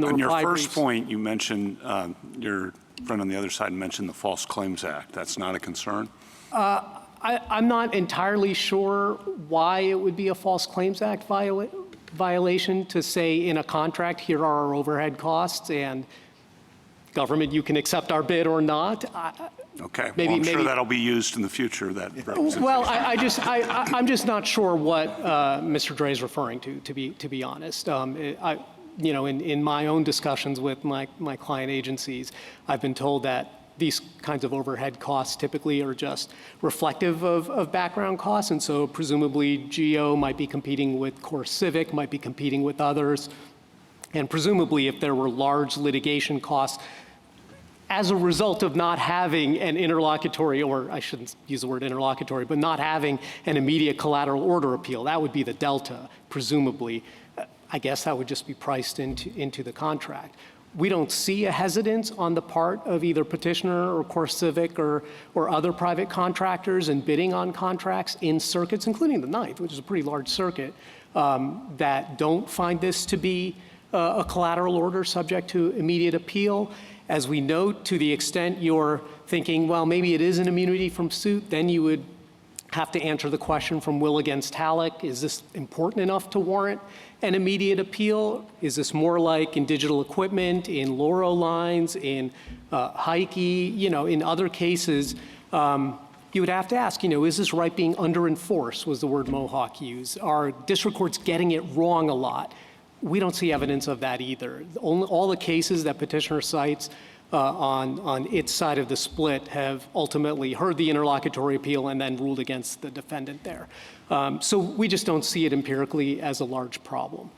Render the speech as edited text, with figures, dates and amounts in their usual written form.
On your first briefs. point, you mentioned, your friend on the other side mentioned the False Claims Act. That's not a concern? I'm not entirely sure why it would be a False Claims Act violation to say in a contract, here are our overhead costs, and government, you can accept our bid or not. Okay. Well, I'm sure that'll be used in the future. Well, I'm just not sure what Mr. Dre is referring to be honest. In my own discussions with my client agencies, I've been told that these kinds of overhead costs typically are just reflective of background costs, and so presumably Geo might be competing with Core Civic, might be competing with others, and presumably if there were large litigation costs as a result of not having an interlocutory, or I shouldn't use the word interlocutory, but not having an immediate collateral order appeal, that would be the delta, presumably. I guess that would just be priced into the contract. We don't see a hesitance on the part of either petitioner or Core Civic or other private contractors in bidding on contracts in circuits, including the Ninth, which is a pretty large circuit, that don't find this to be a collateral order subject to immediate appeal. As we note, to the extent you're thinking, well, maybe it is an immunity from suit, then you would have to answer the question from Will against Halleck, is this important enough to warrant an immediate appeal? Is this more like in digital equipment, in Loro lines, in Heike, in other cases? You would have to ask, is this right being under enforced, was the word Mohawk used? Are district courts getting it wrong a lot? We don't see evidence of that either. All the cases that petitioner cites on its side of the split have ultimately heard the interlocutory appeal and then ruled against the defendant there. So we just don't see it empirically as a large problem.